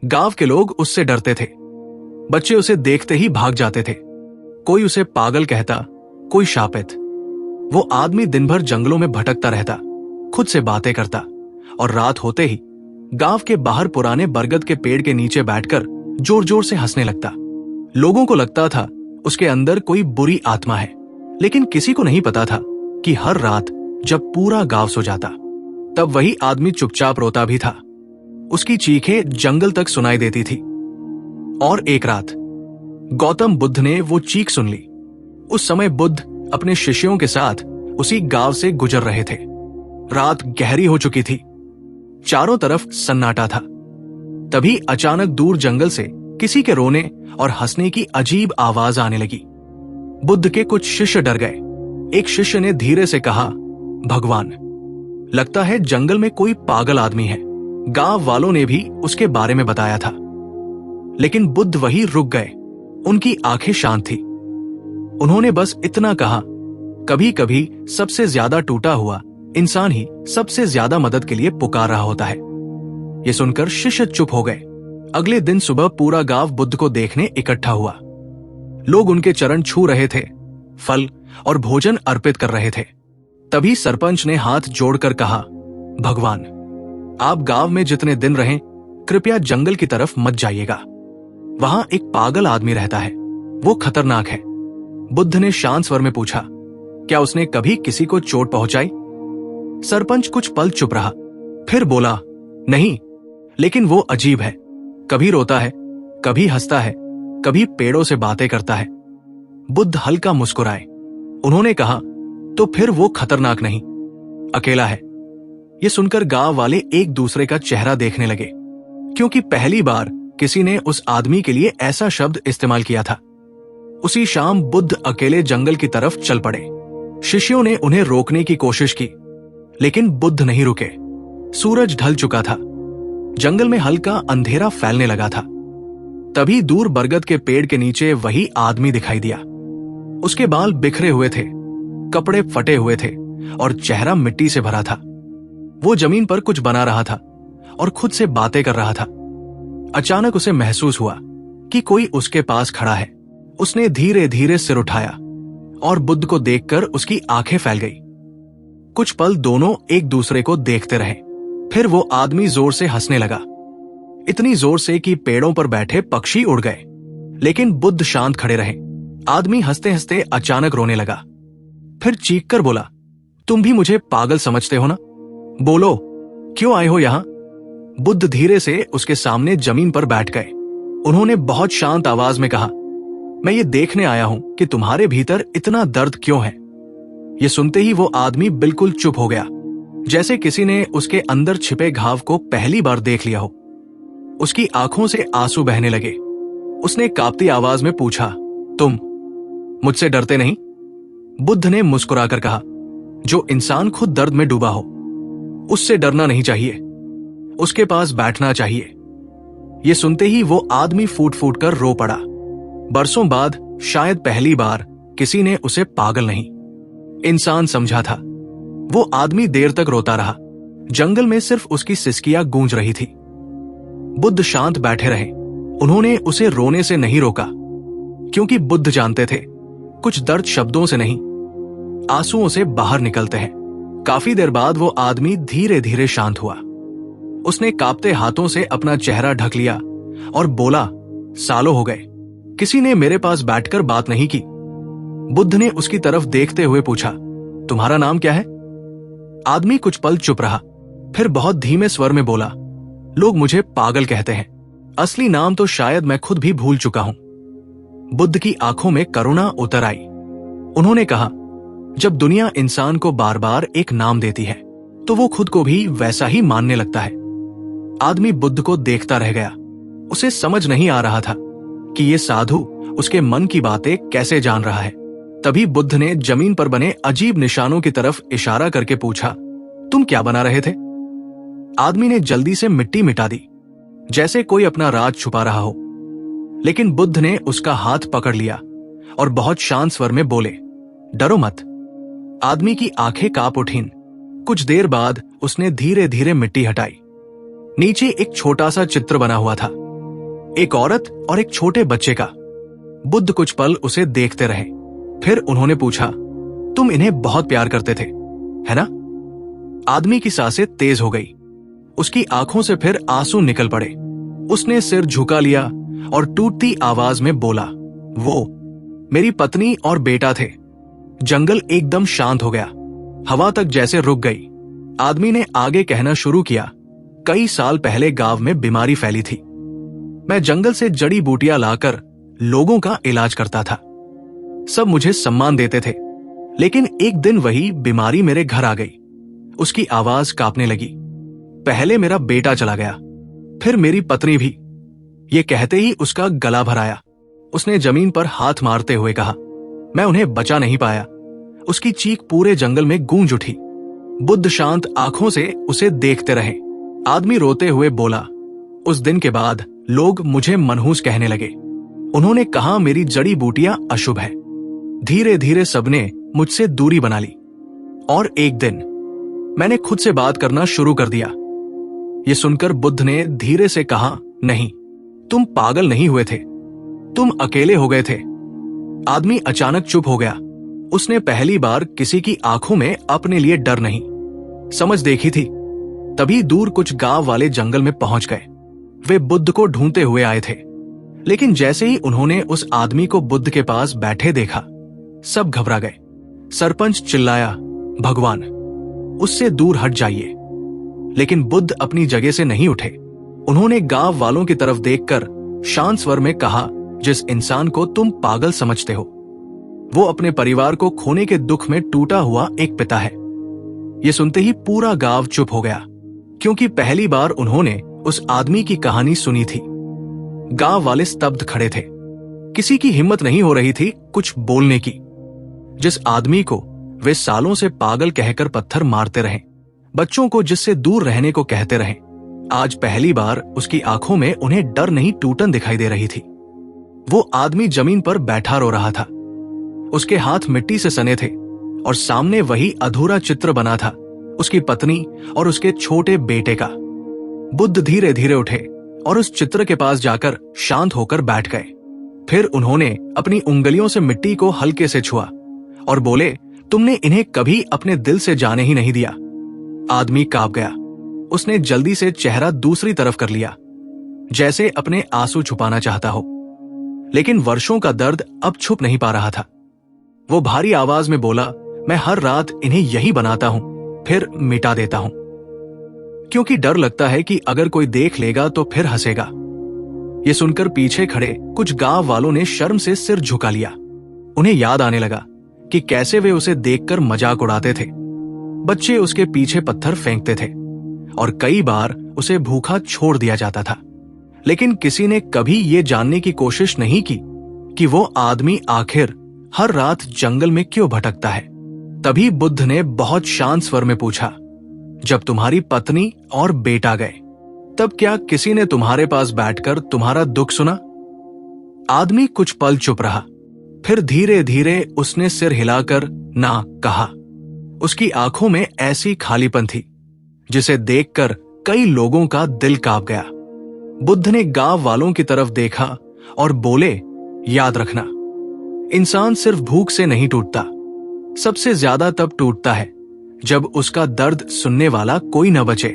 गांव के लोग उससे डरते थे। बच्चे उसे देखते ही भाग जाते थे। कोई उसे पागल कहता, कोई शापित। वो आदमी दिन भर जंगलों में भटकता रहता, खुद से बातें करता और रात होते ही गांव के बाहर पुराने बरगद के पेड़ के नीचे बैठकर जोर जोर से हंसने लगता। लोगों को लगता था उसके अंदर कोई बुरी आत्मा है, लेकिन किसी को नहीं पता था कि हर रात जब पूरा गांव सो जाता तब वही आदमी चुपचाप रोता भी था। उसकी चीखें जंगल तक सुनाई देती थी। और एक रात गौतम बुद्ध ने वो चीख सुन ली। उस समय बुद्ध अपने शिष्यों के साथ उसी गांव से गुजर रहे थे। रात गहरी हो चुकी थी, चारों तरफ सन्नाटा था। तभी अचानक दूर जंगल से किसी के रोने और हंसने की अजीब आवाज आने लगी। बुद्ध के कुछ शिष्य डर गए। एक शिष्य ने धीरे से कहा, भगवान, लगता है जंगल में कोई पागल आदमी है। गांव वालों ने भी उसके बारे में बताया था। लेकिन बुद्ध वहीं रुक गए। उनकी आंखें शांत थी। उन्होंने बस इतना कहा, कभी कभी सबसे ज्यादा टूटा हुआ इंसान ही सबसे ज्यादा मदद के लिए पुकार रहा होता है। ये सुनकर शिष्य चुप हो गए। अगले दिन सुबह पूरा गांव बुद्ध को देखने इकट्ठा हुआ। लोग उनके चरण छू रहे थे, फल और भोजन अर्पित कर रहे थे। तभी सरपंच ने हाथ जोड़कर कहा, भगवान, आप गांव में जितने दिन रहें कृपया जंगल की तरफ मत जाइएगा। वहां एक पागल आदमी रहता है, वो खतरनाक है। बुद्ध ने शांत स्वर में पूछा, क्या उसने कभी किसी को चोट पहुंचाई? सरपंच कुछ पल चुप रहा, फिर बोला, नहीं, लेकिन वो अजीब है। कभी रोता है, कभी हंसता है, कभी पेड़ों से बातें करता है। बुद्ध हल्का मुस्कुराए। उन्होंने कहा, तो फिर वो खतरनाक नहीं, अकेला है। ये सुनकर गांव वाले एक दूसरे का चेहरा देखने लगे, क्योंकि पहली बार किसी ने उस आदमी के लिए ऐसा शब्द इस्तेमाल किया था। उसी शाम बुद्ध अकेले जंगल की तरफ चल पड़े। शिष्यों ने उन्हें रोकने की कोशिश की, लेकिन बुद्ध नहीं रुके। सूरज ढल चुका था। जंगल में हल्का अंधेरा फैलने लगा था। तभी दूर बरगद के पेड़ के नीचे वही आदमी दिखाई दिया। उसके बाल बिखरे हुए थे, कपड़े फटे हुए थे और चेहरा मिट्टी से भरा था। वो जमीन पर कुछ बना रहा था और खुद से बातें कर रहा था। अचानक उसे महसूस हुआ कि कोई उसके पास खड़ा है। उसने धीरे धीरे सिर उठाया और बुद्ध को देखकर उसकी आंखें फैल गई। कुछ पल दोनों एक दूसरे को देखते रहे। फिर वो आदमी जोर से हंसने लगा, इतनी जोर से कि पेड़ों पर बैठे पक्षी उड़ गए। लेकिन बुद्ध शांत खड़े रहे। आदमी हंसते हंसते अचानक रोने लगा, फिर चीख कर बोला, तुम भी मुझे पागल समझते हो ना? बोलो, क्यों आए हो यहां? बुद्ध धीरे से उसके सामने जमीन पर बैठ गए। उन्होंने बहुत शांत आवाज में कहा, मैं ये देखने आया हूं कि तुम्हारे भीतर इतना दर्द क्यों है। ये सुनते ही वो आदमी बिल्कुल चुप हो गया, जैसे किसी ने उसके अंदर छिपे घाव को पहली बार देख लिया हो। उसकी आंखों से आंसू बहने लगे। उसने कांपती आवाज में पूछा, तुम मुझसे डरते नहीं? बुद्ध ने मुस्कुराकर कहा, जो इंसान खुद दर्द में डूबा हो उससे डरना नहीं चाहिए, उसके पास बैठना चाहिए। ये सुनते ही वो आदमी फूट फूट कर रो पड़ा। बरसों बाद शायद पहली बार किसी ने उसे पागल नहीं, इंसान समझा था। वो आदमी देर तक रोता रहा। जंगल में सिर्फ उसकी सिसकियां गूंज रही थी। बुद्ध शांत बैठे रहे। उन्होंने उसे रोने से नहीं रोका, क्योंकि बुद्ध जानते थे कुछ दर्द शब्दों से नहीं, आंसुओं से बाहर निकलते हैं। काफी देर बाद वो आदमी धीरे धीरे शांत हुआ। उसने कांपते हाथों से अपना चेहरा ढक लिया और बोला, सालों हो गए किसी ने मेरे पास बैठकर बात नहीं की। बुद्ध ने उसकी तरफ देखते हुए पूछा, तुम्हारा नाम क्या है? आदमी कुछ पल चुप रहा, फिर बहुत धीमे स्वर में बोला, लोग मुझे पागल कहते हैं, असली नाम तो शायद मैं खुद भी भूल चुका हूं। बुद्ध की आंखों में करुणा उतर आई। उन्होंने कहा, जब दुनिया इंसान को बार बार एक नाम देती है तो वो खुद को भी वैसा ही मानने लगता है। आदमी बुद्ध को देखता रह गया। उसे समझ नहीं आ रहा था कि ये साधु उसके मन की बातें कैसे जान रहा है। तभी बुद्ध ने जमीन पर बने अजीब निशानों की तरफ इशारा करके पूछा, तुम क्या बना रहे थे? आदमी ने जल्दी से मिट्टी मिटा दी, जैसे कोई अपना राज छुपा रहा हो। लेकिन बुद्ध ने उसका हाथ पकड़ लिया और बहुत शांत स्वर में बोले, डरो मत। आदमी की आंखें कांप उठीं। कुछ देर बाद उसने धीरे धीरे मिट्टी हटाई। नीचे एक छोटा सा चित्र बना हुआ था। एक औरत और एक छोटे बच्चे का। बुद्ध कुछ पल उसे देखते रहे, फिर उन्होंने पूछा, तुम इन्हें बहुत प्यार करते थे, है ना? आदमी की सांसें तेज हो गई, उसकी आंखों से फिर आंसू निकल पड़े। उसने सिर झुका लिया और टूटती आवाज में बोला, वो मेरी पत्नी और बेटा थे। जंगल एकदम शांत हो गया, हवा तक जैसे रुक गई। आदमी ने आगे कहना शुरू किया, कई साल पहले गांव में बीमारी फैली थी। मैं जंगल से जड़ी बूटियां लाकर लोगों का इलाज करता था। सब मुझे सम्मान देते थे, लेकिन एक दिन वही बीमारी मेरे घर आ गई। उसकी आवाज कांपने लगी। पहले मेरा बेटा चला गया, फिर मेरी पत्नी भी। ये कहते ही उसका गला भर आया। उसने जमीन पर हाथ मारते हुए कहा, मैं उन्हें बचा नहीं पाया। उसकी चीख पूरे जंगल में गूंज उठी। बुद्ध शांत आंखों से उसे देखते रहे। आदमी रोते हुए बोला, उस दिन के बाद लोग मुझे मनहूस कहने लगे। उन्होंने कहा मेरी जड़ी बूटियां अशुभ है। धीरे धीरे सबने मुझसे दूरी बना ली। और एक दिन मैंने खुद से बात करना शुरू कर दिया। ये सुनकर बुद्ध ने धीरे से कहा, नहीं, तुम पागल नहीं हुए थे, तुम अकेले हो गए थे। आदमी अचानक चुप हो गया। उसने पहली बार किसी की आंखों में अपने लिए डर नहीं, समझ देखी थी। तभी दूर कुछ गांव वाले जंगल में पहुंच गए। वे बुद्ध को ढूंढते हुए आए थे, लेकिन जैसे ही उन्होंने उस आदमी को बुद्ध के पास बैठे देखा, सब घबरा गए। सरपंच चिल्लाया, भगवान, उससे दूर हट जाइए। लेकिन बुद्ध अपनी जगह से नहीं उठे। उन्होंने गांव वालों की तरफ देखकर शांत स्वर में कहा, जिस इंसान को तुम पागल समझते हो, वो अपने परिवार को खोने के दुख में टूटा हुआ एक पिता है। ये सुनते ही पूरा गांव चुप हो गया, क्योंकि पहली बार उन्होंने उस आदमी की कहानी सुनी थी। गांव वाले स्तब्ध खड़े थे। किसी की हिम्मत नहीं हो रही थी कुछ बोलने की। जिस आदमी को वे सालों से पागल कहकर पत्थर मारते रहे, बच्चों को जिससे दूर रहने को कहते रहे, आज पहली बार उसकी आंखों में उन्हें डर नहीं टूटन दिखाई दे रही थी। वो आदमी जमीन पर बैठा रो रहा था। उसके हाथ मिट्टी से सने थे और सामने वही अधूरा चित्र बना था, उसकी पत्नी और उसके छोटे बेटे का। बुद्ध धीरे धीरे उठे और उस चित्र के पास जाकर शांत होकर बैठ गए। फिर उन्होंने अपनी उंगलियों से मिट्टी को हल्के से छुआ और बोले, तुमने इन्हें कभी अपने दिल से जाने ही नहीं दिया। आदमी कांप गया। उसने जल्दी से चेहरा दूसरी तरफ कर लिया, जैसे अपने आंसू छुपाना चाहता हो, लेकिन वर्षों का दर्द अब छुप नहीं पा रहा था। वो भारी आवाज में बोला, मैं हर रात इन्हें यही बनाता हूं, फिर मिटा देता हूं, क्योंकि डर लगता है कि अगर कोई देख लेगा तो फिर हंसेगा। ये सुनकर पीछे खड़े कुछ गांव वालों ने शर्म से सिर झुका लिया। उन्हें याद आने लगा कि कैसे वे उसे देखकर मजाक उड़ाते थे। बच्चे उसके पीछे पत्थर फेंकते थे और कई बार उसे भूखा छोड़ दिया जाता था, लेकिन किसी ने कभी ये जानने की कोशिश नहीं की कि वो आदमी आखिर हर रात जंगल में क्यों भटकता है। तभी बुद्ध ने बहुत शांत स्वर में पूछा, जब तुम्हारी पत्नी और बेटा गए, तब क्या किसी ने तुम्हारे पास बैठकर तुम्हारा दुख सुना? आदमी कुछ पल चुप रहा, फिर धीरे धीरे उसने सिर हिलाकर ना कहा। उसकी आंखों में ऐसी खालीपन थी जिसे देखकर कई लोगों का दिल कांप गया। बुद्ध ने गांव वालों की तरफ देखा और बोले, याद रखना, इंसान सिर्फ भूख से नहीं टूटता, सबसे ज्यादा तब टूटता है जब उसका दर्द सुनने वाला कोई न बचे।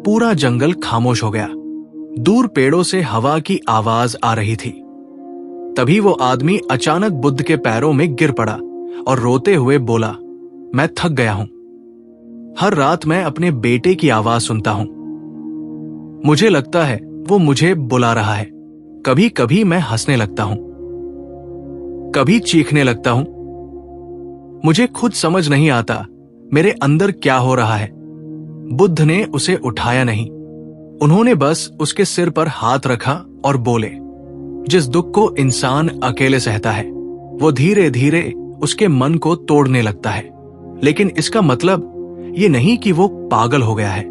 पूरा जंगल खामोश हो गया। दूर पेड़ों से हवा की आवाज आ रही थी। तभी वो आदमी अचानक बुद्ध के पैरों में गिर पड़ा और रोते हुए बोला, मैं थक गया हूं। हर रात मैं अपने बेटे की आवाज सुनता हूं। मुझे लगता है वो मुझे बुला रहा है। कभी कभी मैं हंसने लगता हूं, कभी चीखने लगता हूं। मुझे खुद समझ नहीं आता मेरे अंदर क्या हो रहा है। बुद्ध ने उसे उठाया नहीं। उन्होंने बस उसके सिर पर हाथ रखा और बोले, जिस दुख को इंसान अकेले सहता है, वो धीरे धीरे उसके मन को तोड़ने लगता है। लेकिन इसका मतलब ये नहीं कि वो पागल हो गया है।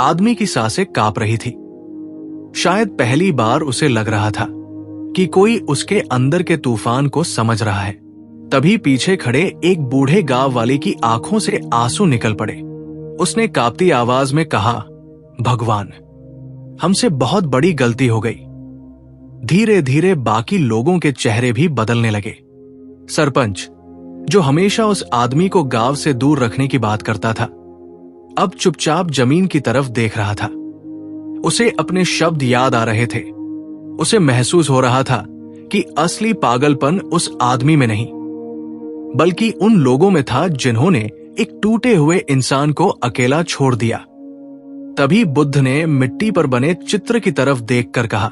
आदमी की सांसें कांप रही थी। शायद पहली बार उसे लग रहा था कि कोई उसके अंदर के तूफान को समझ रहा है। तभी पीछे खड़े एक बूढ़े गांव वाले की आंखों से आंसू निकल पड़े। उसने कांपती आवाज में कहा, भगवान, हमसे बहुत बड़ी गलती हो गई। धीरे धीरे बाकी लोगों के चेहरे भी बदलने लगे। सरपंच, जो हमेशा उस आदमी को गांव से दूर रखने की बात करता था, अब चुपचाप जमीन की तरफ देख रहा था। उसे अपने शब्द याद आ रहे थे। उसे महसूस हो रहा था कि असली पागलपन उस आदमी में नहीं, बल्कि उन लोगों में था जिन्होंने एक टूटे हुए इंसान को अकेला छोड़ दिया। तभी बुद्ध ने मिट्टी पर बने चित्र की तरफ देखकर कहा,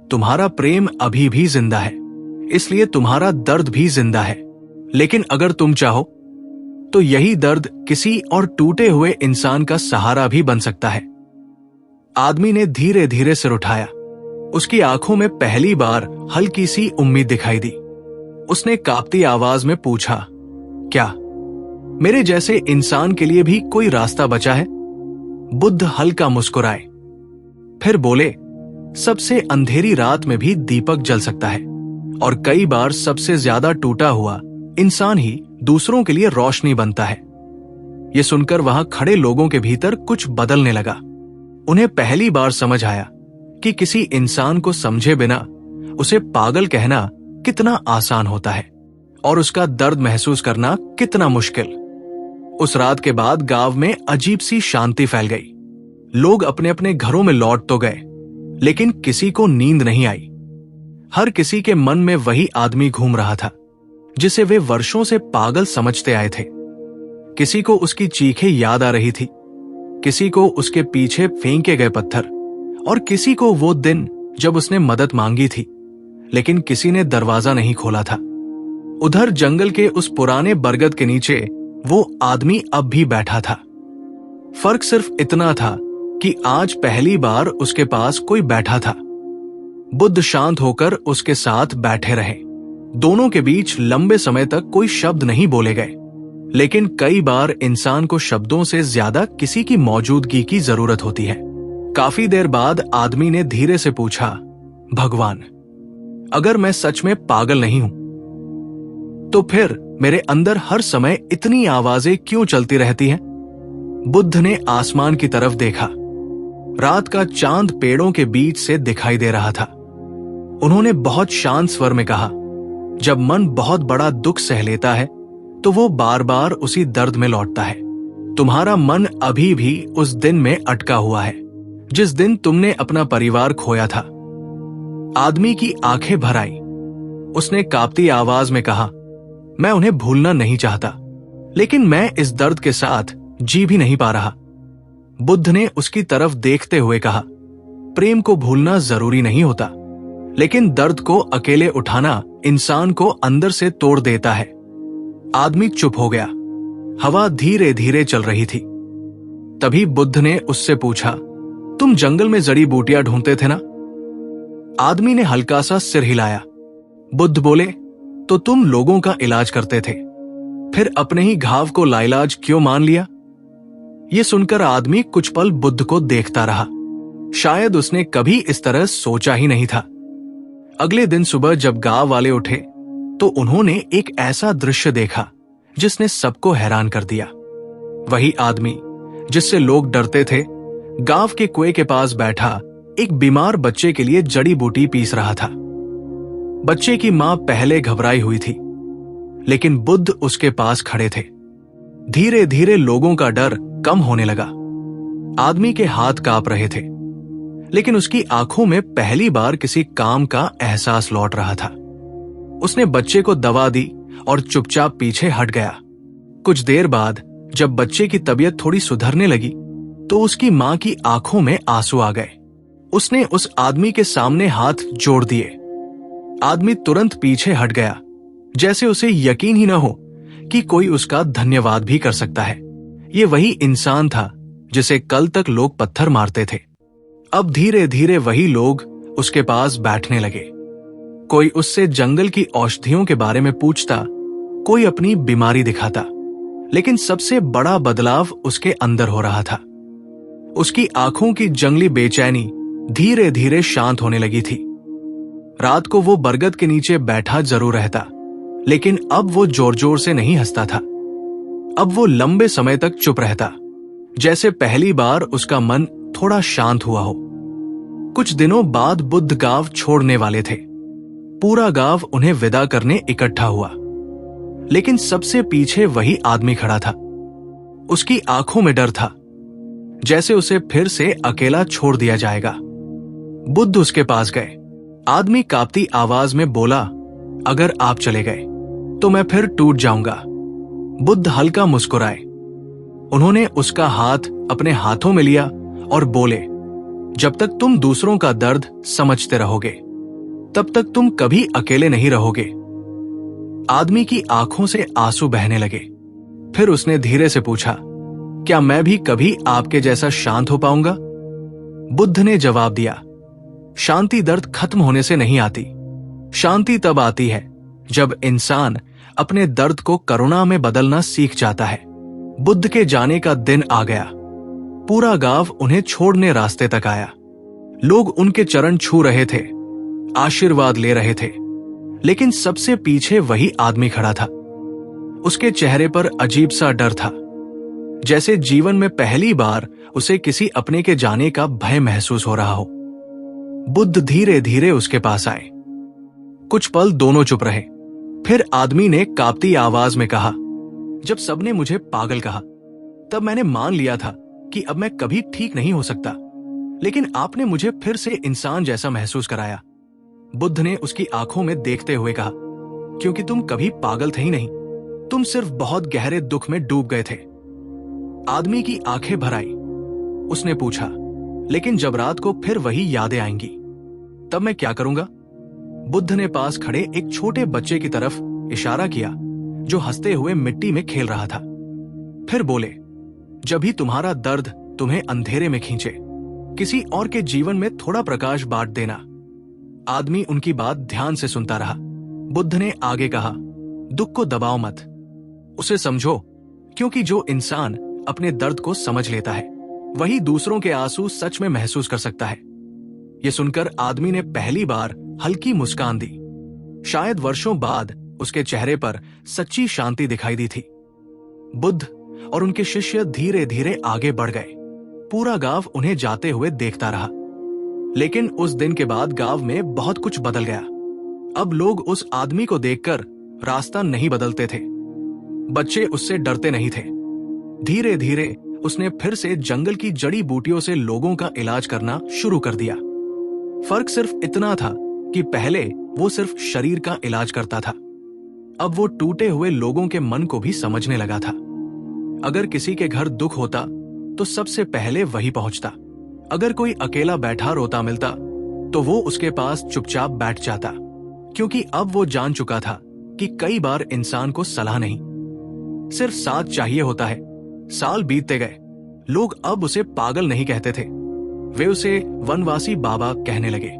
तुम्हारा प्रेम अभी भी जिंदा है, इसलिए तुम्हारा दर्द भी जिंदा है। लेकिन अगर तुम चाहो तो यही दर्द किसी और टूटे हुए इंसान का सहारा भी बन सकता है। आदमी ने धीरे धीरे सिर उठाया। उसकी आंखों में पहली बार हल्की सी उम्मीद दिखाई दी। उसने कांपती आवाज में पूछा, क्या मेरे जैसे इंसान के लिए भी कोई रास्ता बचा है? बुद्ध हल्का मुस्कुराए, फिर बोले, सबसे अंधेरी रात में भी दीपक जल सकता है, और कई बार सबसे ज्यादा टूटा हुआ इंसान ही दूसरों के लिए रोशनी बनता है। यह सुनकर वहां खड़े लोगों के भीतर कुछ बदलने लगा। उन्हें पहली बार समझ आया कि किसी इंसान को समझे बिना उसे पागल कहना कितना आसान होता है और उसका दर्द महसूस करना कितना मुश्किल। उस रात के बाद गांव में अजीब सी शांति फैल गई। लोग अपने अपने घरों में लौट तो गए, लेकिन किसी को नींद नहीं आई। हर किसी के मन में वही आदमी घूम रहा था जिसे वे वर्षों से पागल समझते आए थे। किसी को उसकी चीखें याद आ रही थी, किसी को उसके पीछे फेंके गए पत्थर, और किसी को वो दिन जब उसने मदद मांगी थी लेकिन किसी ने दरवाजा नहीं खोला था। उधर जंगल के उस पुराने बरगद के नीचे वो आदमी अब भी बैठा था। फर्क सिर्फ इतना था कि आज पहली बार उसके पास कोई बैठा था। बुद्ध शांत होकर उसके साथ बैठे रहे। दोनों के बीच लंबे समय तक कोई शब्द नहीं बोले गए, लेकिन कई बार इंसान को शब्दों से ज्यादा किसी की मौजूदगी की जरूरत होती है। काफी देर बाद आदमी ने धीरे से पूछा, भगवान, अगर मैं सच में पागल नहीं हूं तो फिर मेरे अंदर हर समय इतनी आवाजें क्यों चलती रहती हैं? बुद्ध ने आसमान की तरफ देखा। रात का चांद पेड़ों के बीच से दिखाई दे रहा था। उन्होंने बहुत शांत स्वर में कहा, जब मन बहुत बड़ा दुख सह लेता है तो वो बार बार उसी दर्द में लौटता है। तुम्हारा मन अभी भी उस दिन में अटका हुआ है जिस दिन तुमने अपना परिवार खोया था। आदमी की आंखें भर आई। उसने कांपती आवाज में कहा, मैं उन्हें भूलना नहीं चाहता, लेकिन मैं इस दर्द के साथ जी भी नहीं पा रहा। बुद्ध ने उसकी तरफ देखते हुए कहा, प्रेम को भूलना जरूरी नहीं होता, लेकिन दर्द को अकेले उठाना इंसान को अंदर से तोड़ देता है। आदमी चुप हो गया। हवा धीरे धीरे चल रही थी। तभी बुद्ध ने उससे पूछा, तुम जंगल में जड़ी बूटियां ढूंढते थे ना? आदमी ने हल्का सा सिर हिलाया। बुद्ध बोले, तो तुम लोगों का इलाज करते थे, फिर अपने ही घाव को लाइलाज क्यों मान लिया? यह सुनकर आदमी कुछ पल बुद्ध को देखता रहा। शायद उसने कभी इस तरह सोचा ही नहीं था। अगले दिन सुबह जब गांव वाले उठे तो उन्होंने एक ऐसा दृश्य देखा जिसने सबको हैरान कर दिया। वही आदमी जिससे लोग डरते थे, गांव के कुएं के पास बैठा एक बीमार बच्चे के लिए जड़ी बूटी पीस रहा था। बच्चे की मां पहले घबराई हुई थी, लेकिन बुद्ध उसके पास खड़े थे। धीरे धीरे लोगों का डर कम होने लगा। आदमी के हाथ कांप रहे थे, लेकिन उसकी आंखों में पहली बार किसी काम का एहसास लौट रहा था। उसने बच्चे को दवा दी और चुपचाप पीछे हट गया। कुछ देर बाद जब बच्चे की तबीयत थोड़ी सुधरने लगी तो उसकी मां की आंखों में आंसू आ गए। उसने उस आदमी के सामने हाथ जोड़ दिए। आदमी तुरंत पीछे हट गया, जैसे उसे यकीन ही न हो कि कोई उसका धन्यवाद भी कर सकता है। ये वही इंसान था जिसे कल तक लोग पत्थर मारते थे। अब धीरे धीरे वही लोग उसके पास बैठने लगे। कोई उससे जंगल की औषधियों के बारे में पूछता, कोई अपनी बीमारी दिखाता, लेकिन सबसे बड़ा बदलाव उसके अंदर हो रहा था। उसकी आंखों की जंगली बेचैनी धीरे धीरे शांत होने लगी थी। रात को वो बरगद के नीचे बैठा जरूर रहता, लेकिन अब वो जोर जोर से नहीं हंसता था। अब वो लंबे समय तक चुप रहता, जैसे पहली बार उसका मन थोड़ा शांत हुआ हो। कुछ दिनों बाद बुद्ध गांव छोड़ने वाले थे। पूरा गांव उन्हें विदा करने इकट्ठा हुआ, लेकिन सबसे पीछे वही आदमी खड़ा था। उसकी आंखों में डर था, जैसे उसे फिर से अकेला छोड़ दिया जाएगा। बुद्ध उसके पास गए। आदमी कांपती आवाज में बोला, अगर आप चले गए तो मैं फिर टूट जाऊंगा। बुद्ध हल्का मुस्कुराए। उन्होंने उसका हाथ अपने हाथों में लिया और बोले, जब तक तुम दूसरों का दर्द समझते रहोगे तब तक तुम कभी अकेले नहीं रहोगे। आदमी की आंखों से आंसू बहने लगे। फिर उसने धीरे से पूछा, क्या मैं भी कभी आपके जैसा शांत हो पाऊंगा? बुद्ध ने जवाब दिया, शांति दर्द खत्म होने से नहीं आती। शांति तब आती है जब इंसान अपने दर्द को करुणा में बदलना सीख जाता है। बुद्ध के जाने का दिन आ गया। पूरा गांव उन्हें छोड़ने रास्ते तक आया। लोग उनके चरण छू रहे थे, आशीर्वाद ले रहे थे, लेकिन सबसे पीछे वही आदमी खड़ा था। उसके चेहरे पर अजीब सा डर था, जैसे जीवन में पहली बार उसे किसी अपने के जाने का भय महसूस हो रहा हो। बुद्ध धीरे धीरे उसके पास आए। कुछ पल दोनों चुप रहे। फिर आदमी ने कांपती आवाज में कहा, जब सबने मुझे पागल कहा तब मैंने मान लिया था कि अब मैं कभी ठीक नहीं हो सकता, लेकिन आपने मुझे फिर से इंसान जैसा महसूस कराया। बुद्ध ने उसकी आंखों में देखते हुए कहा, क्योंकि तुम कभी पागल थे ही नहीं, तुम सिर्फ बहुत गहरे दुख में डूब गए थे। आदमी की आंखें भर आई। उसने पूछा, लेकिन जब रात को फिर वही यादें आएंगी तब मैं क्या करूंगा? बुद्ध ने पास खड़े एक छोटे बच्चे की तरफ इशारा किया जो हंसते हुए मिट्टी में खेल रहा था। फिर बोले, जब भी तुम्हारा दर्द तुम्हें अंधेरे में खींचे, किसी और के जीवन में थोड़ा प्रकाश बांट देना। आदमी उनकी बात ध्यान से सुनता रहा। बुद्ध ने आगे कहा, दुख को दबाओ मत, उसे समझो, क्योंकि जो इंसान अपने दर्द को समझ लेता है वही दूसरों के आंसू सच में महसूस कर सकता है। यह सुनकर आदमी ने पहली बार हल्की मुस्कान दी। शायद वर्षों बाद उसके चेहरे पर सच्ची शांति दिखाई दी थी। बुद्ध और उनके शिष्य धीरे धीरे आगे बढ़ गए। पूरा गांव उन्हें जाते हुए देखता रहा। लेकिन उस दिन के बाद गांव में बहुत कुछ बदल गया। अब लोग उस आदमी को देखकर रास्ता नहीं बदलते थे। बच्चे उससे डरते नहीं थे। धीरे धीरे उसने फिर से जंगल की जड़ी बूटियों से लोगों का इलाज करना शुरू कर दिया। फर्क सिर्फ इतना था कि पहले वो सिर्फ शरीर का इलाज करता था, अब वो टूटे हुए लोगों के मन को भी समझने लगा था। अगर किसी के घर दुख होता तो सबसे पहले वही पहुंचता। अगर कोई अकेला बैठा रोता मिलता तो वो उसके पास चुपचाप बैठ जाता, क्योंकि अब वो जान चुका था कि कई बार इंसान को सलाह नहीं, सिर्फ साथ चाहिए होता है। साल बीतते गए। लोग अब उसे पागल नहीं कहते थे, वे उसे वनवासी बाबा कहने लगे।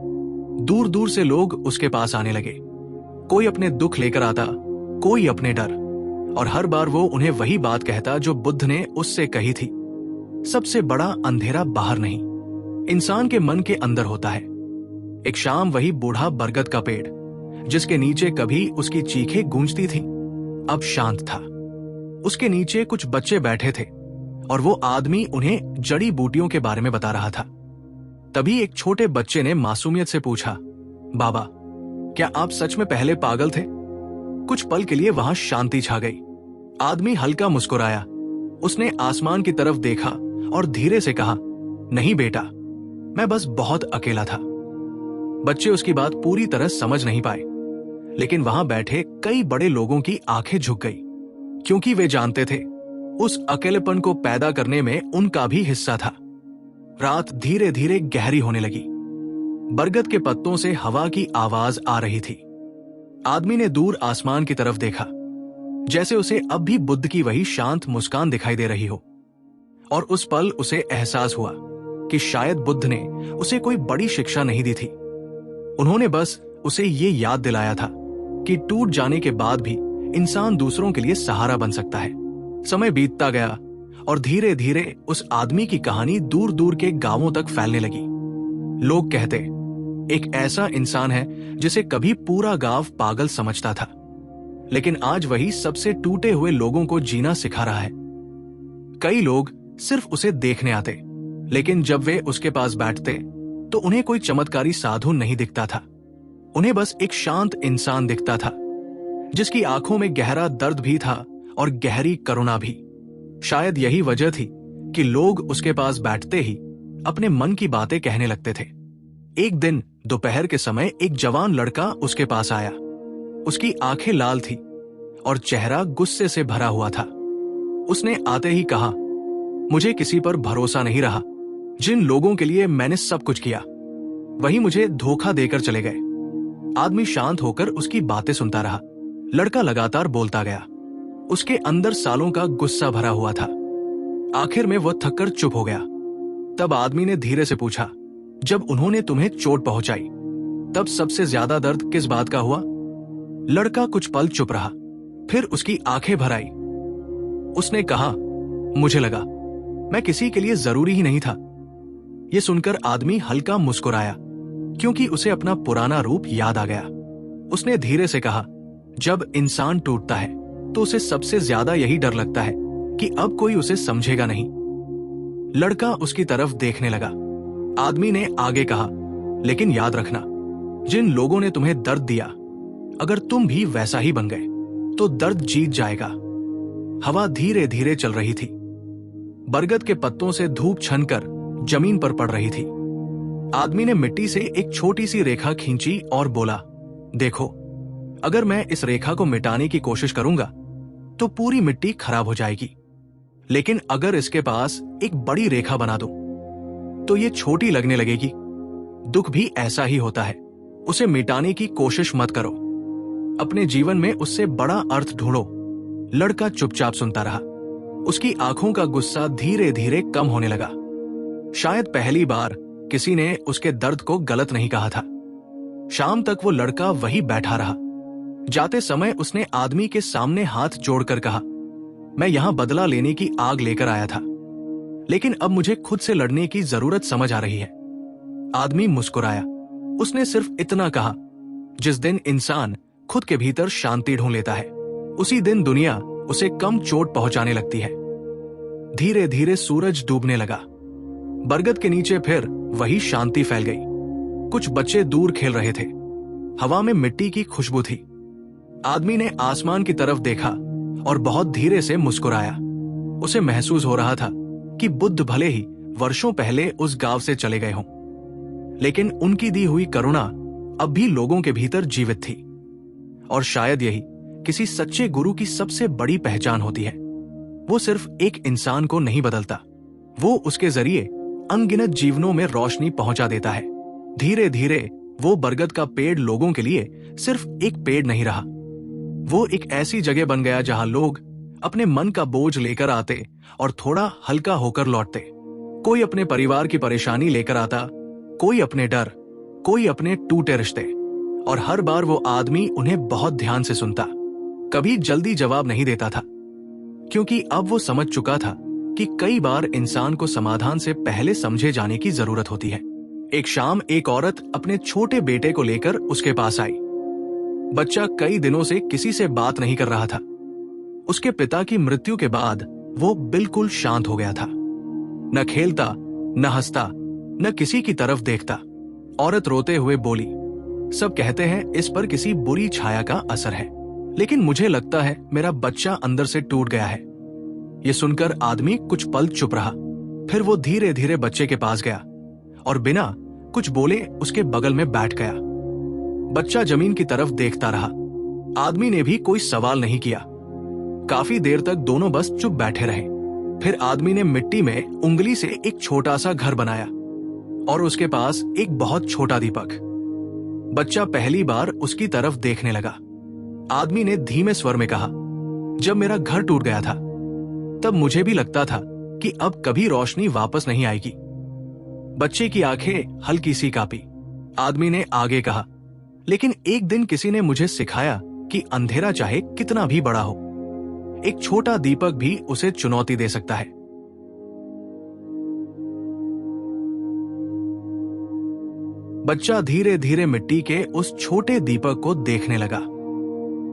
दूर दूर से लोग उसके पास आने लगे। कोई अपने दुख लेकर आता, कोई अपने डर, और हर बार वो उन्हें वही बात कहता जो बुद्ध ने उससे कही थी, सबसे बड़ा अंधेरा बाहर नहीं, इंसान के मन के अंदर होता है। एक शाम वही बूढ़ा बरगद का पेड़, जिसके नीचे कभी उसकी चीखें गूंजती थी, अब शांत था। उसके नीचे कुछ बच्चे बैठे थे और वो आदमी उन्हें जड़ी बूटियों के बारे में बता रहा था। तभी एक छोटे बच्चे ने मासूमियत से पूछा, बाबा, क्या आप सच में पहले पागल थे? कुछ पल के लिए वहां शांति छा गई। आदमी हल्का मुस्कुराया। उसने आसमान की तरफ देखा और धीरे से कहा, नहीं बेटा, मैं बस बहुत अकेला था। बच्चे उसकी बात पूरी तरह समझ नहीं पाए, लेकिन वहां बैठे कई बड़े लोगों की आंखें झुक गई, क्योंकि वे जानते थे उस अकेलेपन को पैदा करने में उनका भी हिस्सा था। रात धीरे धीरे गहरी होने लगी। बरगद के पत्तों से हवा की आवाज आ रही थी। आदमी ने दूर आसमान की तरफ देखा, जैसे उसे अब भी बुद्ध की वही शांत मुस्कान दिखाई दे रही हो। और उस पल उसे एहसास हुआ कि शायद बुद्ध ने उसे कोई बड़ी शिक्षा नहीं दी थी। उन्होंने बस उसे ये याद दिलाया था कि टूट जाने के बाद भी इंसान दूसरों के लिए सहारा बन सकता है। समय बीतता गया और धीरे धीरे उस आदमी की कहानी दूर दूर के गांवों तक फैलने लगी। लोग कहते, एक ऐसा इंसान है जिसे कभी पूरा गांव पागल समझता था, लेकिन आज वही सबसे टूटे हुए लोगों को जीना सिखा रहा है। कई लोग सिर्फ उसे देखने आते, लेकिन जब वे उसके पास बैठते तो उन्हें कोई चमत्कारी साधु नहीं दिखता था। उन्हें बस एक शांत इंसान दिखता था, जिसकी आंखों में गहरा दर्द भी था और गहरी करुणा भी। शायद यही वजह थी कि लोग उसके पास बैठते ही अपने मन की बातें कहने लगते थे। एक दिन दोपहर के समय एक जवान लड़का उसके पास आया। उसकी आंखें लाल थी और चेहरा गुस्से से भरा हुआ था। उसने आते ही कहा, मुझे किसी पर भरोसा नहीं रहा। जिन लोगों के लिए मैंने सब कुछ किया, वही मुझे धोखा देकर चले गए। आदमी शांत होकर उसकी बातें सुनता रहा। लड़का लगातार बोलता गया। उसके अंदर सालों का गुस्सा भरा हुआ था। आखिर में वह थककर चुप हो गया। तब आदमी ने धीरे से पूछा, जब उन्होंने तुम्हें चोट पहुंचाई, तब सबसे ज्यादा दर्द किस बात का हुआ? लड़का कुछ पल चुप रहा, फिर उसकी आंखें भर आई। उसने कहा, मुझे लगा मैं किसी के लिए जरूरी ही नहीं था। यह सुनकर आदमी हल्का मुस्कुराया, क्योंकि उसे अपना पुराना रूप याद आ गया। उसने धीरे से कहा, जब इंसान टूटता है तो उसे सबसे ज्यादा यही डर लगता है कि अब कोई उसे समझेगा नहीं। लड़का उसकी तरफ देखने लगा। आदमी ने आगे कहा, लेकिन याद रखना, जिन लोगों ने तुम्हें दर्द दिया, अगर तुम भी वैसा ही बन गए तो दर्द जीत जाएगा। हवा धीरे धीरे चल रही थी। बरगद के पत्तों से धूप छनकर जमीन पर पड़ रही थी। आदमी ने मिट्टी से एक छोटी सी रेखा खींची और बोला, देखो, अगर मैं इस रेखा को मिटाने की कोशिश करूंगा तो पूरी मिट्टी खराब हो जाएगी, लेकिन अगर इसके पास एक बड़ी रेखा बना दूं तो ये छोटी लगने लगेगी। दुख भी ऐसा ही होता है, उसे मिटाने की कोशिश मत करो, अपने जीवन में उससे बड़ा अर्थ ढूंढो। लड़का चुपचाप सुनता रहा। उसकी आंखों का गुस्सा धीरे धीरे कम होने लगा। शायद पहली बार किसी ने उसके दर्द को गलत नहीं कहा था। शाम तक वो लड़का वही बैठा रहा। जाते समय उसने आदमी के सामने हाथ जोड़कर कहा, मैं यहां बदला लेने की आग लेकर आया था, लेकिन अब मुझे खुद से लड़ने की जरूरत समझ आ रही है। आदमी मुस्कुराया। उसने सिर्फ इतना कहा, जिस दिन इंसान खुद के भीतर शांति ढूंढ लेता है, उसी दिन दुनिया उसे कम चोट पहुंचाने लगती है। धीरे धीरे सूरज डूबने लगा। बरगद के नीचे फिर वही शांति फैल गई। कुछ बच्चे दूर खेल रहे थे। हवा में मिट्टी की खुशबू थी। आदमी ने आसमान की तरफ देखा और बहुत धीरे से मुस्कुराया। उसे महसूस हो रहा था कि बुद्ध भले ही वर्षों पहले उस गांव से चले गए हों, लेकिन उनकी दी हुई करुणा अब भी लोगों के भीतर जीवित थी। और शायद यही किसी सच्चे गुरु की सबसे बड़ी पहचान होती है। वो सिर्फ एक इंसान को नहीं बदलता, वो उसके जरिए अनगिनत जीवनों में रोशनी पहुंचा देता है। धीरे धीरे वो बरगद का पेड़ लोगों के लिए सिर्फ एक पेड़ नहीं रहा, वो एक ऐसी जगह बन गया जहां लोग अपने मन का बोझ लेकर आते और थोड़ा हल्का होकर लौटते। कोई अपने परिवार की परेशानी लेकर आता, कोई अपने डर, कोई अपने टूटे रिश्ते, और हर बार वो आदमी उन्हें बहुत ध्यान से सुनता। कभी जल्दी जवाब नहीं देता था, क्योंकि अब वो समझ चुका था कि कई बार इंसान को समाधान से पहले समझे जाने की जरूरत होती है। एक शाम एक औरत अपने छोटे बेटे को लेकर उसके पास आई। बच्चा कई दिनों से किसी से बात नहीं कर रहा था। उसके पिता की मृत्यु के बाद वो बिल्कुल शांत हो गया था। न खेलता, न हंसता, न किसी की तरफ देखता। औरत रोते हुए बोली, सब कहते हैं इस पर किसी बुरी छाया का असर है, लेकिन मुझे लगता है मेरा बच्चा अंदर से टूट गया है। ये सुनकर आदमी कुछ पल चुप रहा। फिर वो धीरे धीरे बच्चे के पास गया और बिना कुछ बोले उसके बगल में बैठ गया। बच्चा जमीन की तरफ देखता रहा। आदमी ने भी कोई सवाल नहीं किया। काफी देर तक दोनों बस चुप बैठे रहे। फिर आदमी ने मिट्टी में उंगली से एक छोटा सा घर बनाया और उसके पास एक बहुत छोटा दीपक। बच्चा पहली बार उसकी तरफ देखने लगा। आदमी ने धीमे स्वर में कहा, जब मेरा घर टूट गया था तब मुझे भी लगता था कि अब कभी रोशनी वापस नहीं आएगी। बच्चे की आंखें हल्की सी कांपी। आदमी ने आगे कहा, लेकिन एक दिन किसी ने मुझे सिखाया कि अंधेरा चाहे कितना भी बड़ा हो, एक छोटा दीपक भी उसे चुनौती दे सकता है। बच्चा धीरे धीरे मिट्टी के उस छोटे दीपक को देखने लगा।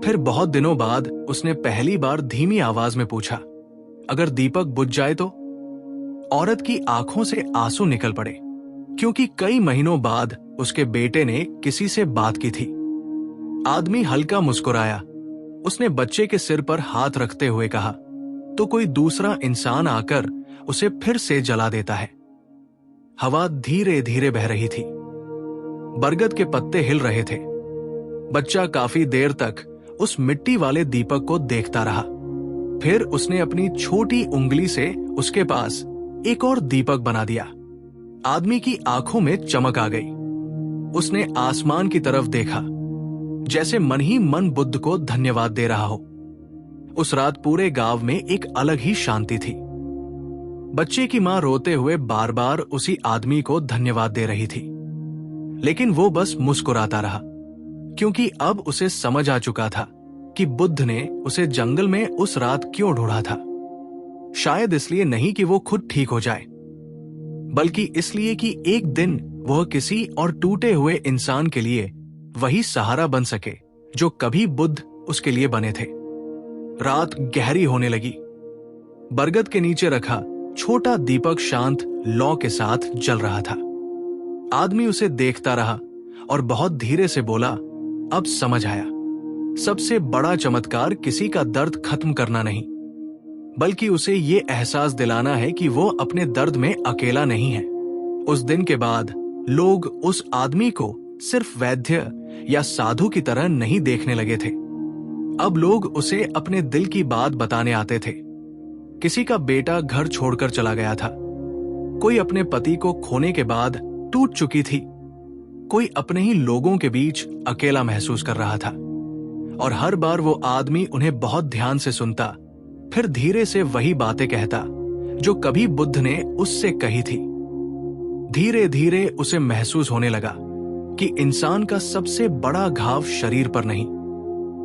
फिर बहुत दिनों बाद उसने पहली बार धीमी आवाज में पूछा, अगर दीपक बुझ जाए तो? औरत की आंखों से आंसू निकल पड़े। क्योंकि कई महीनों बाद उसके बेटे ने किसी से बात की थी। आदमी हल्का मुस्कुराया। उसने बच्चे के सिर पर हाथ रखते हुए कहा, तो कोई दूसरा इंसान आकर उसे फिर से जला देता है। हवा धीरे धीरे बह रही थी। बरगद के पत्ते हिल रहे थे। बच्चा काफी देर तक उस मिट्टी वाले दीपक को देखता रहा। फिर उसने अपनी छोटी उंगली से उसके पास एक और दीपक बना दिया। आदमी की आंखों में चमक आ गई। उसने आसमान की तरफ देखा, जैसे मन ही मन बुद्ध को धन्यवाद दे रहा हो। उस रात पूरे गांव में एक अलग ही शांति थी। बच्चे की मां रोते हुए बार बार उसी आदमी को धन्यवाद दे रही थी, लेकिन वो बस मुस्कुराता रहा, क्योंकि अब उसे समझ आ चुका था कि बुद्ध ने उसे जंगल में उस रात क्यों ढूंढा था। शायद इसलिए नहीं कि वो खुद ठीक हो जाए, बल्कि इसलिए कि एक दिन वह किसी और टूटे हुए इंसान के लिए वही सहारा बन सके जो कभी बुद्ध उसके लिए बने थे। रात गहरी होने लगी। बरगद के नीचे रखा छोटा दीपक शांत लौ के साथ जल रहा था। आदमी उसे देखता रहा और बहुत धीरे से बोला, अब समझ आया, सबसे बड़ा चमत्कार किसी का दर्द खत्म करना नहीं, बल्कि उसे ये एहसास दिलाना है कि वो अपने दर्द में अकेला नहीं है। उस दिन के बाद लोग उस आदमी को सिर्फ वैद्य या साधु की तरह नहीं देखने लगे थे। अब लोग उसे अपने दिल की बात बताने आते थे। किसी का बेटा घर छोड़कर चला गया था, कोई अपने पति को खोने के बाद टूट चुकी थी, कोई अपने ही लोगों के बीच अकेला महसूस कर रहा था। और हर बार वो आदमी उन्हें बहुत ध्यान से सुनता, फिर धीरे से वही बातें कहता जो कभी बुद्ध ने उससे कही थी। धीरे धीरे उसे महसूस होने लगा कि इंसान का सबसे बड़ा घाव शरीर पर नहीं,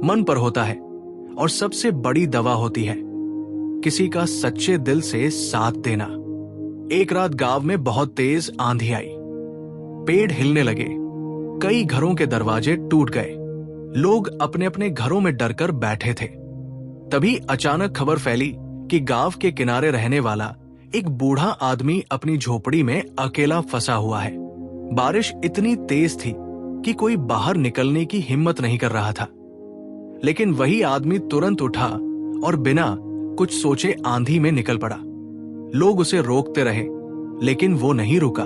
मन पर होता है, और सबसे बड़ी दवा होती है किसी का सच्चे दिल से साथ देना। एक रात गांव में बहुत तेज आंधी आई। पेड़ हिलने लगे, कई घरों के दरवाजे टूट गए। लोग अपने अपने घरों में डरकर बैठे थे। तभी अचानक खबर फैली कि गांव के किनारे रहने वाला एक बूढ़ा आदमी अपनी झोपड़ी में अकेला फंसा हुआ है। बारिश इतनी तेज थी कि कोई बाहर निकलने की हिम्मत नहीं कर रहा था, लेकिन वही आदमी तुरंत उठा और बिना कुछ सोचे आंधी में निकल पड़ा। लोग उसे रोकते रहे, लेकिन वो नहीं रुका।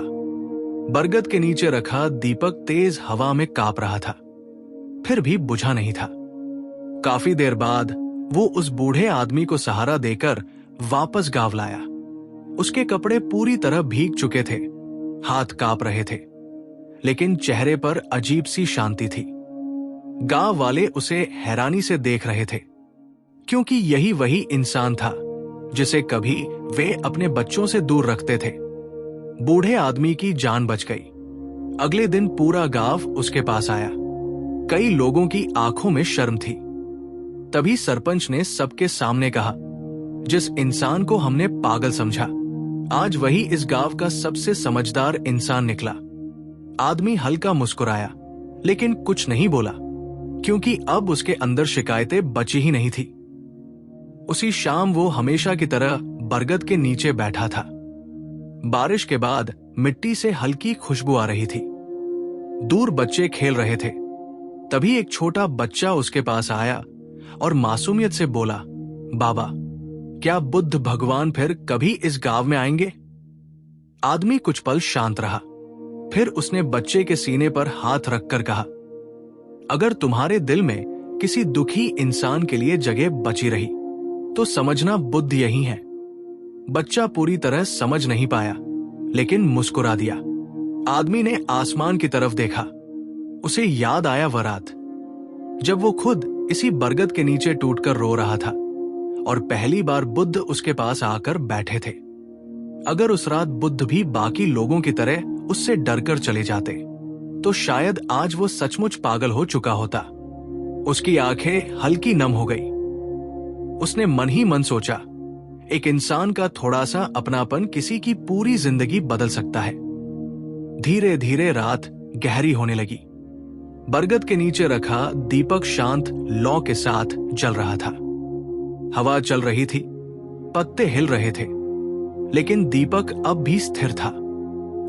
बरगद के नीचे रखा दीपक तेज हवा में कांप रहा था, फिर भी बुझा नहीं था। काफी देर बाद वो उस बूढ़े आदमी को सहारा देकर वापस गांव लाया। उसके कपड़े पूरी तरह भीग चुके थे, हाथ कांप रहे थे, लेकिन चेहरे पर अजीब सी शांति थी। गांव वाले उसे हैरानी से देख रहे थे, क्योंकि यही वही इंसान था जिसे कभी वे अपने बच्चों से दूर रखते थे। बूढ़े आदमी की जान बच गई। अगले दिन पूरा गांव उसके पास आया। कई लोगों की आंखों में शर्म थी। तभी सरपंच ने सबके सामने कहा, जिस इंसान को हमने पागल समझा, आज वही इस गांव का सबसे समझदार इंसान निकला। आदमी हल्का मुस्कुराया, लेकिन कुछ नहीं बोला, क्योंकि अब उसके अंदर शिकायतें बची ही नहीं थी। उसी शाम वो हमेशा की तरह बरगद के नीचे बैठा था। बारिश के बाद मिट्टी से हल्की खुशबू आ रही थी। दूर बच्चे खेल रहे थे। तभी एक छोटा बच्चा उसके पास आया और मासूमियत से बोला, बाबा, क्या बुद्ध भगवान फिर कभी इस गांव में आएंगे? आदमी कुछ पल शांत रहा, फिर उसने बच्चे के सीने पर हाथ रखकर कहा, अगर तुम्हारे दिल में किसी दुखी इंसान के लिए जगह बची रही तो समझना बुद्ध यही है। बच्चा पूरी तरह समझ नहीं पाया, लेकिन मुस्कुरा दिया। आदमी ने आसमान की तरफ देखा। उसे याद आया वह रात जब वो खुद इसी बरगद के नीचे टूटकर रो रहा था और पहली बार बुद्ध उसके पास आकर बैठे थे। अगर उस रात बुद्ध भी बाकी लोगों की तरह उससे डरकर चले जाते तो शायद आज वो सचमुच पागल हो चुका होता। उसकी आंखें हल्की नम हो गई। उसने मन ही मन सोचा, एक इंसान का थोड़ा सा अपनापन किसी की पूरी जिंदगी बदल सकता है। धीरे धीरे रात गहरी होने लगी। बरगद के नीचे रखा दीपक शांत लौ के साथ जल रहा था। हवा चल रही थी, पत्ते हिल रहे थे, लेकिन दीपक अब भी स्थिर था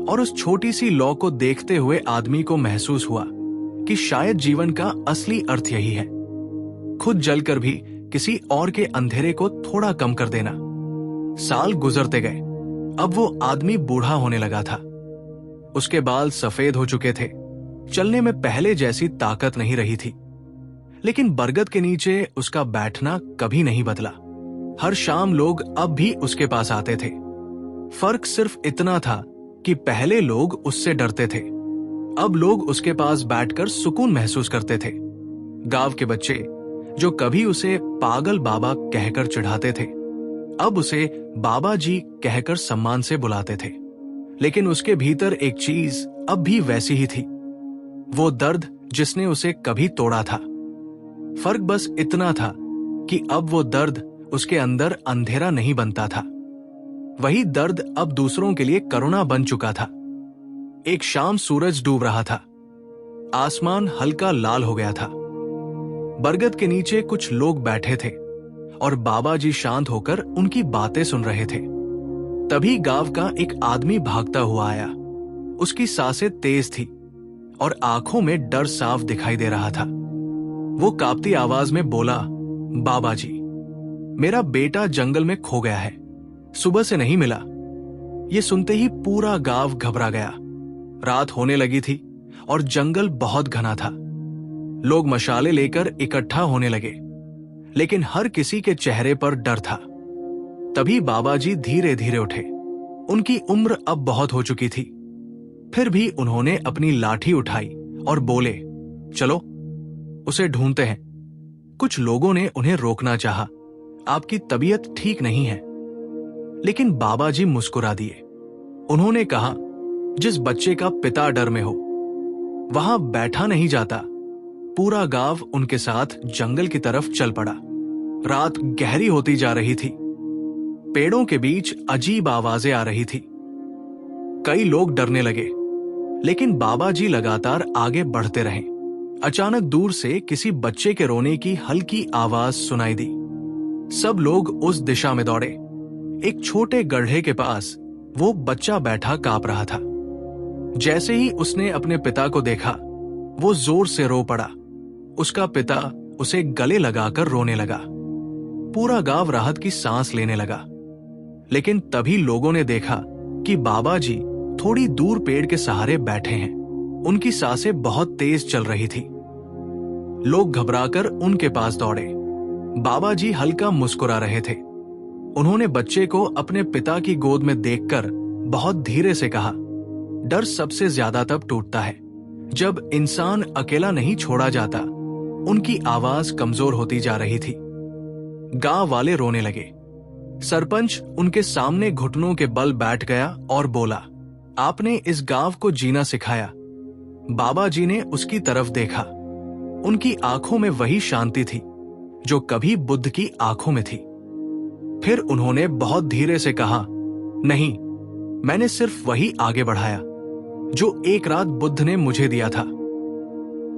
और उस छोटी सी लौ को देखते हुए आदमी को महसूस हुआ कि शायद जीवन का असली अर्थ यही है, खुद जलकर भी किसी और के अंधेरे को थोड़ा कम कर देना। साल गुजरते गए। अब वो आदमी बूढ़ा होने लगा था। उसके बाल सफेद हो चुके थे, चलने में पहले जैसी ताकत नहीं रही थी, लेकिन बरगद के नीचे उसका बैठना कभी नहीं बदला। हर शाम लोग अब भी उसके पास आते थे। फर्क सिर्फ इतना था कि पहले लोग उससे डरते थे, अब लोग उसके पास बैठकर सुकून महसूस करते थे। गांव के बच्चे जो कभी उसे पागल बाबा कहकर चिढ़ाते थे, अब उसे बाबा जी कहकर सम्मान से बुलाते थे। लेकिन उसके भीतर एक चीज अब भी वैसी ही थी, वो दर्द जिसने उसे कभी तोड़ा था। फर्क बस इतना था कि अब वो दर्द उसके अंदर अंधेरा नहीं बनता था, वही दर्द अब दूसरों के लिए करुणा बन चुका था। एक शाम सूरज डूब रहा था, आसमान हल्का लाल हो गया था। बरगद के नीचे कुछ लोग बैठे थे और बाबा जी शांत होकर उनकी बातें सुन रहे थे। तभी गांव का एक आदमी भागता हुआ आया। उसकी सांसें तेज थी और आंखों में डर साफ दिखाई दे रहा था। वो कांपती आवाज में बोला, बाबा जी, मेरा बेटा जंगल में खो गया है, सुबह से नहीं मिला। ये सुनते ही पूरा गांव घबरा गया। रात होने लगी थी और जंगल बहुत घना था। लोग मशाले लेकर इकट्ठा होने लगे, लेकिन हर किसी के चेहरे पर डर था। तभी बाबा जी धीरे धीरे उठे। उनकी उम्र अब बहुत हो चुकी थी, फिर भी उन्होंने अपनी लाठी उठाई और बोले, चलो उसे ढूंढते हैं। कुछ लोगों ने उन्हें रोकना चाहा, आपकी तबीयत ठीक नहीं है, लेकिन बाबा जी मुस्कुरा दिए। उन्होंने कहा, जिस बच्चे का पिता डर में हो वहां बैठा नहीं जाता। पूरा गांव उनके साथ जंगल की तरफ चल पड़ा। रात गहरी होती जा रही थी। पेड़ों के बीच अजीब आवाजें आ रही थी। कई लोग डरने लगे, लेकिन बाबा जी लगातार आगे बढ़ते रहे। अचानक दूर से किसी बच्चे के रोने की हल्की आवाज सुनाई दी। सब लोग उस दिशा में दौड़े। एक छोटे गड्ढे के पास वो बच्चा बैठा कांप रहा था। जैसे ही उसने अपने पिता को देखा, वो जोर से रो पड़ा। उसका पिता उसे गले लगाकर रोने लगा। पूरा गांव राहत की सांस लेने लगा। लेकिन तभी लोगों ने देखा कि बाबा जी थोड़ी दूर पेड़ के सहारे बैठे हैं। उनकी सांसें बहुत तेज चल रही थी। लोग घबराकर उनके पास दौड़े। बाबा जी हल्का मुस्कुरा रहे थे। उन्होंने बच्चे को अपने पिता की गोद में देखकर बहुत धीरे से कहा, डर सबसे ज्यादा तब टूटता है जब इंसान अकेला नहीं छोड़ा जाता। उनकी आवाज कमजोर होती जा रही थी। गांव वाले रोने लगे। सरपंच उनके सामने घुटनों के बल बैठ गया और बोला, आपने इस गांव को जीना सिखाया। बाबा जी ने उसकी तरफ देखा। उनकी आंखों में वही शांति थी जो कभी बुद्ध की आंखों में थी। फिर उन्होंने बहुत धीरे से कहा, नहीं, मैंने सिर्फ वही आगे बढ़ाया जो एक रात बुद्ध ने मुझे दिया था।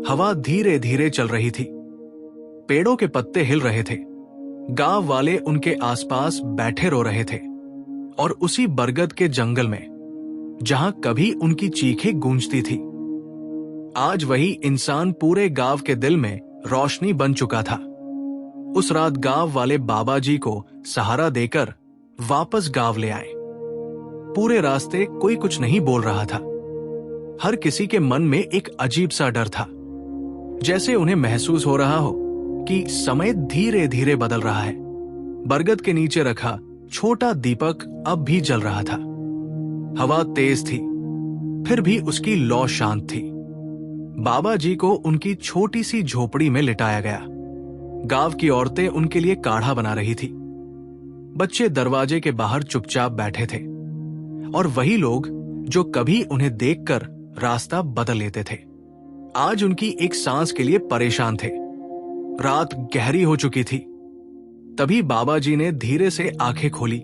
हवा धीरे धीरे चल रही थी। पेड़ों के पत्ते हिल रहे थे। गांव वाले उनके आसपास बैठे रो रहे थे और उसी बरगद के जंगल में जहां कभी उनकी चीखें गूंजती थी, आज वही इंसान पूरे गांव के दिल में रोशनी बन चुका था। उस रात गांव वाले बाबा जी को सहारा देकर वापस गांव ले आए। पूरे रास्ते कोई कुछ नहीं बोल रहा था। हर किसी के मन में एक अजीब सा डर था, जैसे उन्हें महसूस हो रहा हो कि समय धीरे धीरे बदल रहा है। बरगद के नीचे रखा छोटा दीपक अब भी जल रहा था। हवा तेज थी, फिर भी उसकी लौ शांत थी। बाबा जी को उनकी छोटी सी झोपड़ी में लिटाया गया। गांव की औरतें उनके लिए काढ़ा बना रही थी। बच्चे दरवाजे के बाहर चुपचाप बैठे थे और वही लोग जो कभी उन्हें देखकर रास्ता बदल लेते थे, आज उनकी एक सांस के लिए परेशान थे। रात गहरी हो चुकी थी। तभी बाबा जी ने धीरे से आंखें खोली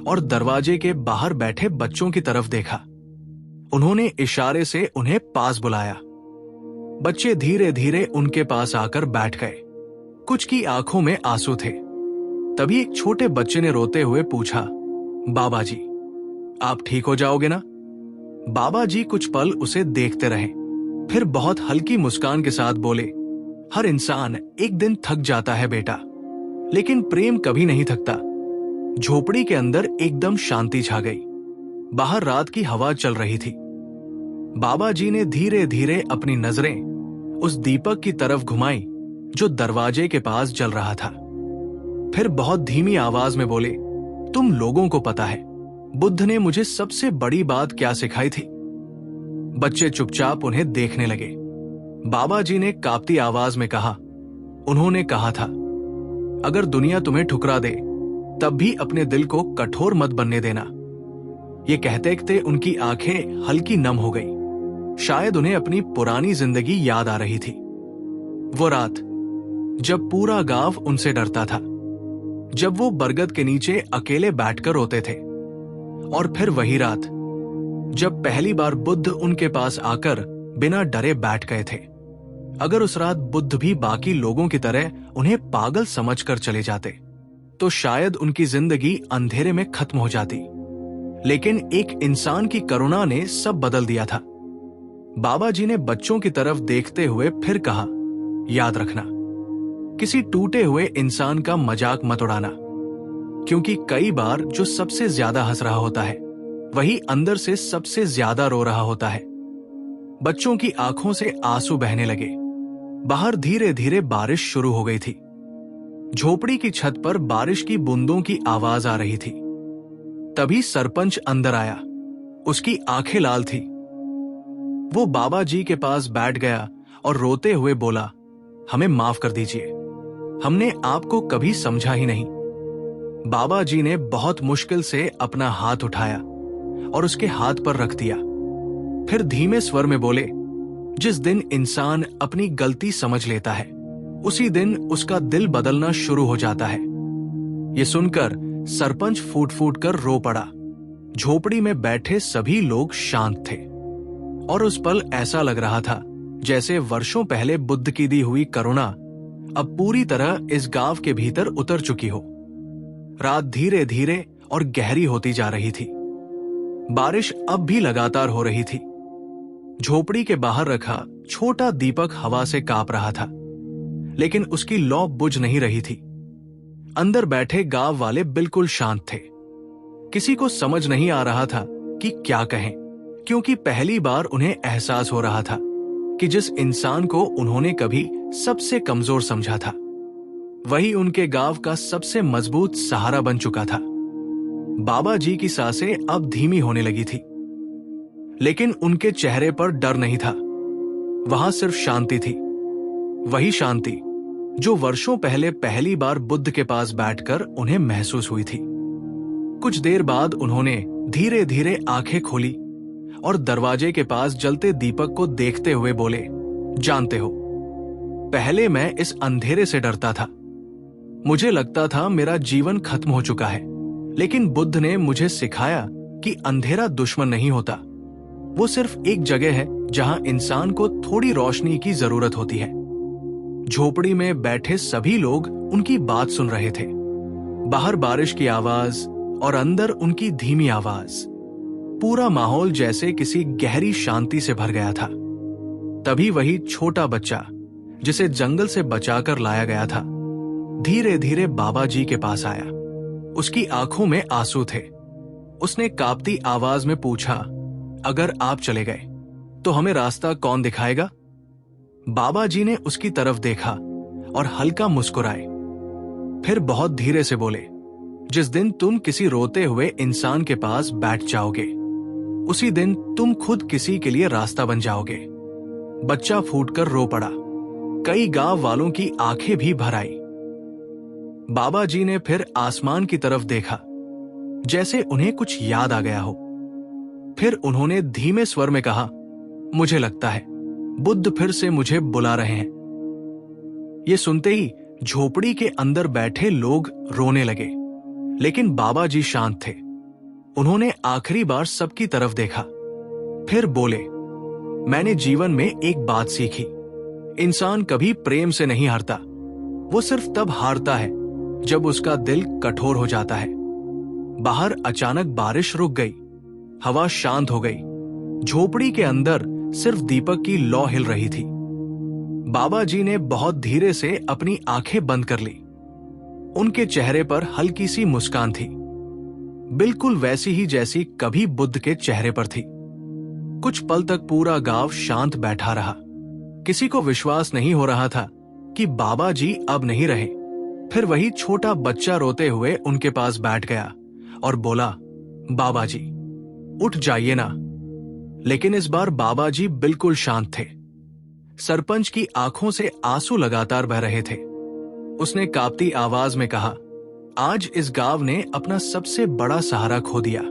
और दरवाजे के बाहर बैठे बच्चों की तरफ देखा। उन्होंने इशारे से उन्हें पास बुलाया। बच्चे धीरे धीरे उनके पास आकर बैठ गए। कुछ की आंखों में आंसू थे। तभी एक छोटे बच्चे ने रोते हुए पूछा, बाबा जी, आप ठीक हो जाओगे ना? बाबा जी कुछ पल उसे देखते रहे, फिर बहुत हल्की मुस्कान के साथ बोले, हर इंसान एक दिन थक जाता है बेटा, लेकिन प्रेम कभी नहीं थकता। झोपड़ी के अंदर एकदम शांति छा गई। बाहर रात की हवा चल रही थी। बाबा जी ने धीरे धीरे अपनी नजरें उस दीपक की तरफ घुमाई जो दरवाजे के पास जल रहा था। फिर बहुत धीमी आवाज में बोले, तुम लोगों को पता है बुद्ध ने मुझे सबसे बड़ी बात क्या सिखाई थी? बच्चे चुपचाप उन्हें देखने लगे। बाबा जी ने कांपती आवाज में कहा, उन्होंने कहा था, अगर दुनिया तुम्हें ठुकरा दे तब भी अपने दिल को कठोर मत बनने देना। ये कहते कहते उनकी आंखें हल्की नम हो गई। शायद उन्हें अपनी पुरानी जिंदगी याद आ रही थी। वो रात जब पूरा गांव उनसे डरता था, जब वो बरगद के नीचे अकेले बैठकर रोते थे, और फिर वही रात जब पहली बार बुद्ध उनके पास आकर बिना डरे बैठ गए थे। अगर उस रात बुद्ध भी बाकी लोगों की तरह उन्हें पागल समझकर चले जाते तो शायद उनकी जिंदगी अंधेरे में खत्म हो जाती। लेकिन एक इंसान की करुणा ने सब बदल दिया था। बाबा जी ने बच्चों की तरफ देखते हुए फिर कहा, याद रखना, किसी टूटे हुए इंसान का मजाक मत उड़ाना, क्योंकि कई बार जो सबसे ज्यादा हंस रहा होता है वही अंदर से सबसे ज्यादा रो रहा होता है। बच्चों की आंखों से आंसू बहने लगे। बाहर धीरे धीरे बारिश शुरू हो गई थी। झोपड़ी की छत पर बारिश की बूंदों की आवाज आ रही थी। तभी सरपंच अंदर आया। उसकी आंखें लाल थी। वो बाबा जी के पास बैठ गया और रोते हुए बोला, हमें माफ कर दीजिए, हमने आपको कभी समझा ही नहीं। बाबा जी ने बहुत मुश्किल से अपना हाथ उठाया और उसके हाथ पर रख दिया। फिर धीमे स्वर में बोले, जिस दिन इंसान अपनी गलती समझ लेता है उसी दिन उसका दिल बदलना शुरू हो जाता है। ये सुनकर सरपंच फूट फूट कर रो पड़ा। झोपड़ी में बैठे सभी लोग शांत थे और उस पल ऐसा लग रहा था जैसे वर्षों पहले बुद्ध की दी हुई करुणा अब पूरी तरह इस गांव के भीतर उतर चुकी हो। रात धीरे धीरे और गहरी होती जा रही थी। बारिश अब भी लगातार हो रही थी। झोपड़ी के बाहर रखा छोटा दीपक हवा से कांप रहा था, लेकिन उसकी लौ बुझ नहीं रही थी। अंदर बैठे गांव वाले बिल्कुल शांत थे। किसी को समझ नहीं आ रहा था कि क्या कहें, क्योंकि पहली बार उन्हें एहसास हो रहा था कि जिस इंसान को उन्होंने कभी सबसे कमजोर समझा था वही उनके गांव का सबसे मजबूत सहारा बन चुका था। बाबा जी की सांसें अब धीमी होने लगी थी, लेकिन उनके चेहरे पर डर नहीं था। वहां सिर्फ शांति थी, वही शांति जो वर्षों पहले पहली बार बुद्ध के पास बैठकर उन्हें महसूस हुई थी। कुछ देर बाद उन्होंने धीरे धीरे आंखें खोली और दरवाजे के पास जलते दीपक को देखते हुए बोले, जानते हो, पहले मैं इस अंधेरे से डरता था। मुझे लगता था मेरा जीवन खत्म हो चुका है, लेकिन बुद्ध ने मुझे सिखाया कि अंधेरा दुश्मन नहीं होता, वो सिर्फ एक जगह है जहां इंसान को थोड़ी रोशनी की जरूरत होती है। झोपड़ी में बैठे सभी लोग उनकी बात सुन रहे थे। बाहर बारिश की आवाज और अंदर उनकी धीमी आवाज। पूरा माहौल जैसे किसी गहरी शांति से भर गया था। तभी वही छोटा बच्चा जिसे जंगल से बचाकर लाया गया था धीरे धीरे बाबा जी के पास आया। उसकी आंखों में आंसू थे। उसने कांपती आवाज में पूछा, अगर आप चले गए तो हमें रास्ता कौन दिखाएगा? बाबा जी ने उसकी तरफ देखा और हल्का मुस्कुराए। फिर बहुत धीरे से बोले, जिस दिन तुम किसी रोते हुए इंसान के पास बैठ जाओगे उसी दिन तुम खुद किसी के लिए रास्ता बन जाओगे। बच्चा फूटकर रो पड़ा। कई गांव वालों की आंखें भी भर आई। बाबा जी ने फिर आसमान की तरफ देखा, जैसे उन्हें कुछ याद आ गया हो। फिर उन्होंने धीमे स्वर में कहा, मुझे लगता है बुद्ध फिर से मुझे बुला रहे हैं। ये सुनते ही झोपड़ी के अंदर बैठे लोग रोने लगे, लेकिन बाबा जी शांत थे। उन्होंने आखिरी बार सबकी तरफ देखा, फिर बोले, मैंने जीवन में एक बात सीखी, इंसान कभी प्रेम से नहीं हारता, वो सिर्फ तब हारता है जब उसका दिल कठोर हो जाता है। बाहर अचानक बारिश रुक गई, हवा शांत हो गई। झोपड़ी के अंदर सिर्फ दीपक की लौ हिल रही थी। बाबा जी ने बहुत धीरे से अपनी आंखें बंद कर ली। उनके चेहरे पर हल्की सी मुस्कान थी, बिल्कुल वैसी ही जैसी कभी बुद्ध के चेहरे पर थी। कुछ पल तक पूरा गांव शांत बैठा रहा। किसी को विश्वास नहीं हो रहा था कि बाबा जी अब नहीं रहे। फिर वही छोटा बच्चा रोते हुए उनके पास बैठ गया और बोला, बाबा जी उठ जाइए ना। लेकिन इस बार बाबा जी बिल्कुल शांत थे। सरपंच की आंखों से आंसू लगातार बह रहे थे। उसने कांपती आवाज में कहा, आज इस गांव ने अपना सबसे बड़ा सहारा खो दिया।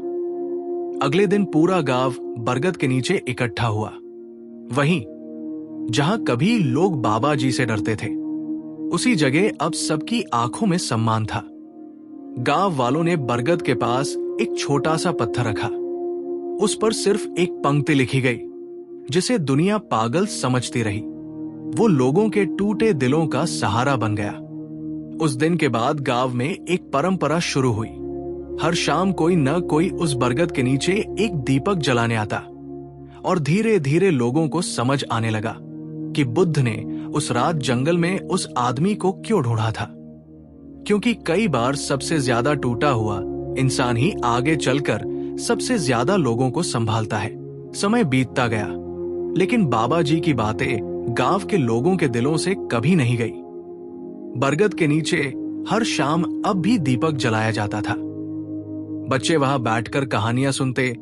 अगले दिन पूरा गांव बरगद के नीचे इकट्ठा हुआ। वहीं जहां कभी लोग बाबा जी से डरते थे, उसी जगह अब सबकी आंखों में सम्मान था। गांव वालों ने बरगद के पास एक छोटा सा पत्थर रखा। उस पर सिर्फ एक पंक्ति लिखी गई, जिसे दुनिया पागल समझती रही। वो लोगों के टूटे दिलों का सहारा बन गया। उस दिन के बाद गांव में एक परंपरा शुरू हुई। हर शाम कोई न कोई उस बरगद के नीचे एक दीपक जलाने आता और धीरे धीरे लोगों को समझ आने लगा कि बुद्ध ने उस रात जंगल में उस आदमी को क्यों ढूंढा था। क्योंकि कई बार सबसे ज्यादा टूटा हुआ इंसान ही आगे चलकर सबसे ज्यादा लोगों को संभालता है। समय बीतता गया, लेकिन बाबा जी की बातें गांव के लोगों के दिलों से कभी नहीं गई। बरगद के नीचे हर शाम अब भी दीपक जलाया जाता था। बच्चे वहां बैठकर कहानियां सुनते,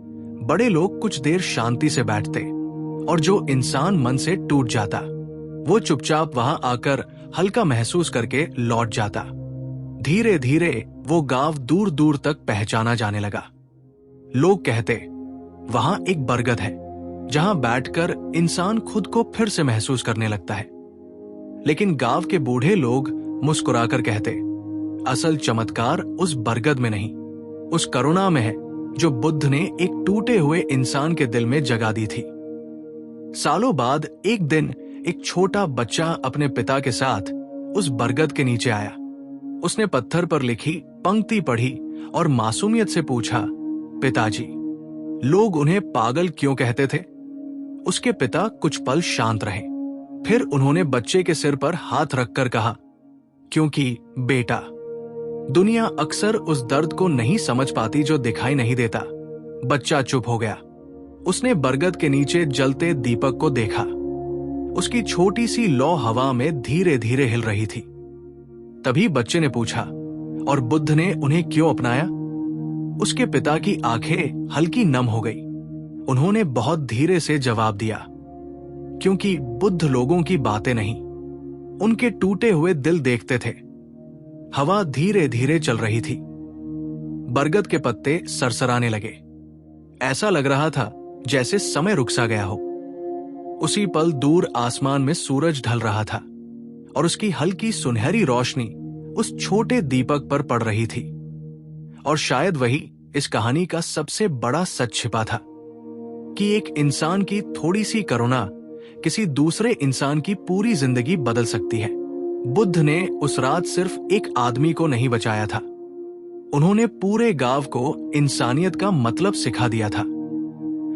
बड़े लोग कुछ देर शांति से बैठते और जो इंसान मन से टूट जाता वो चुपचाप वहां आकर हल्का महसूस करके लौट जाता। धीरे धीरे वो गांव दूर दूर तक पहचाना जाने लगा। लोग कहते, वहां एक बरगद है जहां बैठकर इंसान खुद को फिर से महसूस करने लगता है। लेकिन गांव के बूढ़े लोग मुस्कुराकर कहते, असल चमत्कार उस बरगद में नहीं, उस करुणा में है जो बुद्ध ने एक टूटे हुए इंसान के दिल में जगा दी थी। सालों बाद एक दिन एक छोटा बच्चा अपने पिता के साथ उस बरगद के नीचे आया। उसने पत्थर पर लिखी पंक्ति पढ़ी और मासूमियत से पूछा, पिताजी, लोग उन्हें पागल क्यों कहते थे? उसके पिता कुछ पल शांत रहे। फिर उन्होंने बच्चे के सिर पर हाथ रखकर कहा, क्योंकि बेटा, दुनिया अक्सर उस दर्द को नहीं समझ पाती जो दिखाई नहीं देता। बच्चा चुप हो गया। उसने बरगद के नीचे जलते दीपक को देखा। उसकी छोटी सी लौ हवा में धीरे धीरे हिल रही थी। तभी बच्चे ने पूछा, और बुद्ध ने उन्हें क्यों अपनाया? उसके पिता की आंखें हल्की नम हो गई। उन्होंने बहुत धीरे से जवाब दिया, क्योंकि बुद्ध लोगों की बातें नहीं, उनके टूटे हुए दिल देखते थे। हवा धीरे धीरे चल रही थी। बरगद के पत्ते सरसराने लगे। ऐसा लग रहा था जैसे समय रुक सा गया हो। उसी पल दूर आसमान में सूरज ढल रहा था और उसकी हल्की सुनहरी रोशनी उस छोटे दीपक पर पड़ रही थी। और शायद वही इस कहानी का सबसे बड़ा सच छिपा था कि एक इंसान की थोड़ी सी करुणा किसी दूसरे इंसान की पूरी जिंदगी बदल सकती है। बुद्ध ने उस रात सिर्फ एक आदमी को नहीं बचाया था, उन्होंने पूरे गांव को इंसानियत का मतलब सिखा दिया था।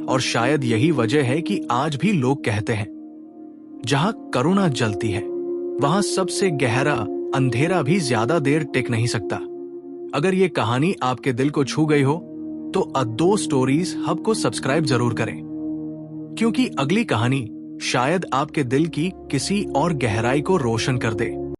और शायद यही वजह है कि आज भी लोग कहते हैं, जहां करुणा जलती है वहां सबसे गहरा अंधेरा भी ज्यादा देर टिक नहीं सकता। अगर ये कहानी आपके दिल को छू गई हो तो अ2 स्टोरीज हब को सब्सक्राइब जरूर करें, क्योंकि अगली कहानी शायद आपके दिल की किसी और गहराई को रोशन कर दे।